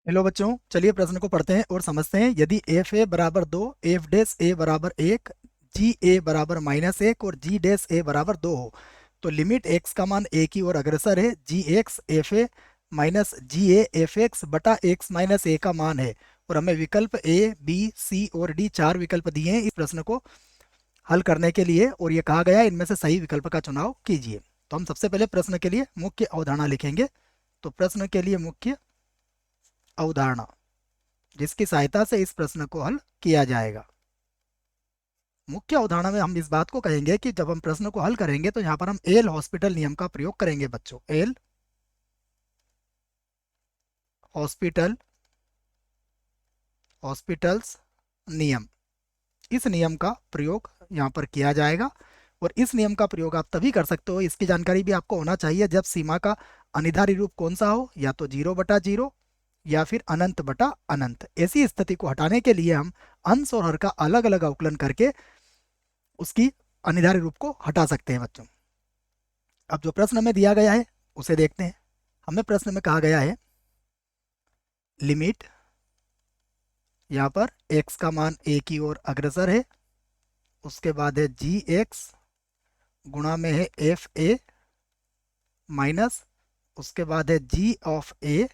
Hello बच्चों, चलिए प्रश्न को पढ़ते हैं और समझते हैं। यदि एफ ए बराबर 2, एफ डैश ए बराबर 1, जी ए बराबर -1 और जी डैश ए बराबर 2 हो तो लिमिट एक्स का मान ए की ओर अग्रसर है। G x f a minus g a f x बटा एक्स माइनस ए का मान है। और हमें विकल्प ए बी सी और डी 4 विकल्प दिए हैं इस प्रश्न को हल करने के लिए, और ये कहा गया है इनमें से सही विकल्प का चुनाव कीजिए। तो हम सबसे पहले प्रश्न के लिए मुख्य अवधारणा लिखेंगे। तो प्रश्न के लिए मुख्य अवधारणा जिसकी सहायता से इस प्रश्न को हल किया जाएगा। मुख्य अवधारणा में हम इस बात को कहेंगे कि जब हम प्रश्न को हल करेंगे तो यहाँ पर हम एल हॉस्पिटल नियम का प्रयोग करेंगे बच्चों। एल हॉस्पिटल हॉस्पिटल्स नियम, इस नियम का प्रयोग यहाँ पर किया जाएगा। और इस नियम का प्रयोग आप तभी कर सकते हो, इसकी जानकारी भी आपको होना चाहिए, जब सीमा का अनिधारी रूप कौन सा हो, या तो 0/0 या फिर अनंत बटा अनंत। ऐसी स्थिति को हटाने के लिए हम अंश और हर का अलग अलग अवकलन करके उसकी अनिधारी रूप को हटा सकते हैं बच्चों। अब जो प्रश्न में दिया गया है उसे देखते हैं। हमें प्रश्न में कहा गया है लिमिट, यहाँ पर x का मान a की ओर अग्रसर है, उसके बाद है जी एक्स गुणा में है एफ ए माइनस, उसके बाद है जी ऑफ ए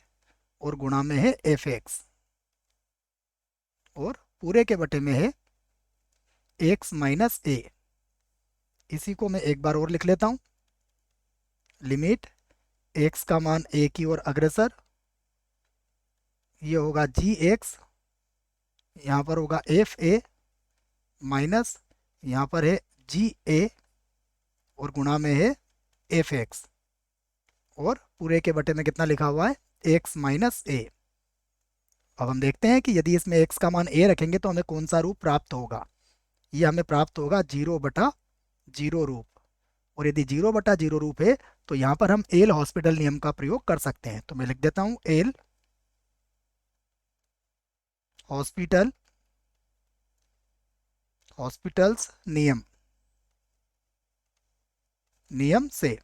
और गुणा में है एफ एक्स, और पूरे के बटे में है एक्स माइनस ए। इसी को मैं एक बार और लिख लेता हूं। लिमिट एक्स का मान ए की ओर अग्रसर, ये होगा जी एक्स, यहाँ पर होगा एफ ए माइनस, यहाँ पर है जी ए और गुणा में है एफ एक्स, और पूरे के बटे में कितना लिखा हुआ है, एक्स माइनस ए। अब हम देखते हैं कि यदि इसमें एक्स का मान ए रखेंगे तो हमें कौन सा रूप प्राप्त होगा। ये हमें प्राप्त होगा 0/0 रूप। और यदि 0/0 रूप है तो यहाँ पर हम एल हॉस्पिटल नियम का प्रयोग कर सकते हैं। तो मैं लिख देता हूँ एल हॉस्पिटल हॉस्पिटल्स नियम, नियम से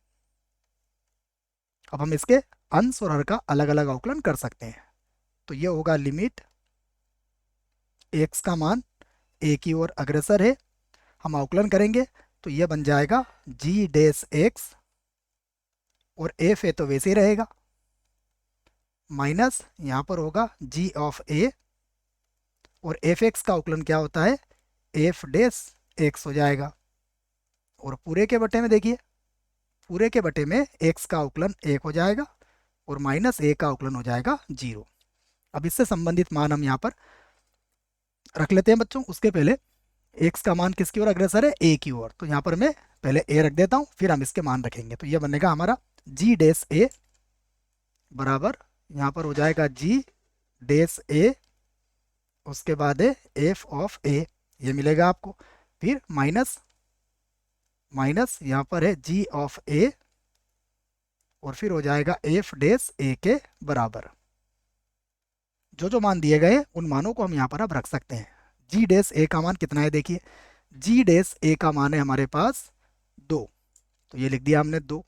अब हम इसके अंश और हर का अलग अलग अवकलन कर सकते हैं। तो ये होगा लिमिट एक्स का मान ए की ओर अग्रसर है, हम अवकलन करेंगे तो ये बन जाएगा जी डैश एक्स, और एफ ए तो वैसे ही रहेगा, माइनस यहाँ पर होगा जी ऑफ ए, और एफ एक्स का अवकलन क्या होता है, एफ डैश एक्स हो जाएगा। और पूरे के बटे में देखिए, पूरे के बटे में एक्स का अवकलन 1 हो जाएगा और माइनस ए का अवकलन हो जाएगा 0। अब इससे संबंधित मान हम यहाँ पर रख लेते हैं बच्चों। उसके पहले एक्स का मान किसकी ओर अग्रसर है, ए की ओर, तो यहाँ पर मैं पहले ए रख देता हूँ, फिर हम इसके मान रखेंगे। तो ये बनेगा हमारा जी डैश ए बराबर, यहाँ पर हो जाएगा जी डैश ए, उसके बाद है एफ ऑफ ए, ये मिलेगा आपको, फिर माइनस माइनस यहाँ पर है जी ऑफ ए, और फिर हो जाएगा एफ डैश ए के बराबर। जो जो मान दिए गए उन मानों को हम यहाँ पर अब रख सकते हैं। जी डैश ए का मान कितना है, देखिए जी डैश ए का मान है हमारे पास 2, तो ये लिख दिया हमने 2।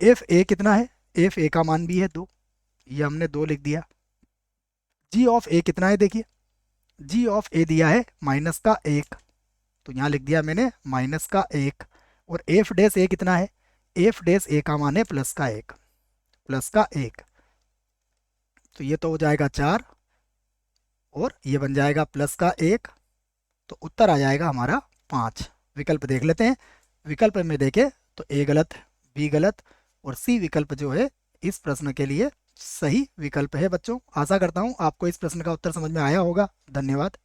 एफ ए कितना है, एफ ए का मान भी है 2, ये हमने 2 लिख दिया। जी ऑफ ए कितना है, देखिए जी ऑफ ए दिया है -1, तो यहाँ लिख दिया मैंने -1। और एफ डैश ए कितना है, एफ डैश ए का मान है +1, +1, तो ये तो हो जाएगा 4, और ये बन जाएगा +1, तो उत्तर आ जाएगा हमारा 5। विकल्प देख लेते हैं। विकल्प में देखें तो ए गलत, बी गलत, और सी विकल्प जो है इस प्रश्न के लिए सही विकल्प है बच्चों। आशा करता हूँ आपको इस प्रश्न का उत्तर समझ में आया होगा। धन्यवाद।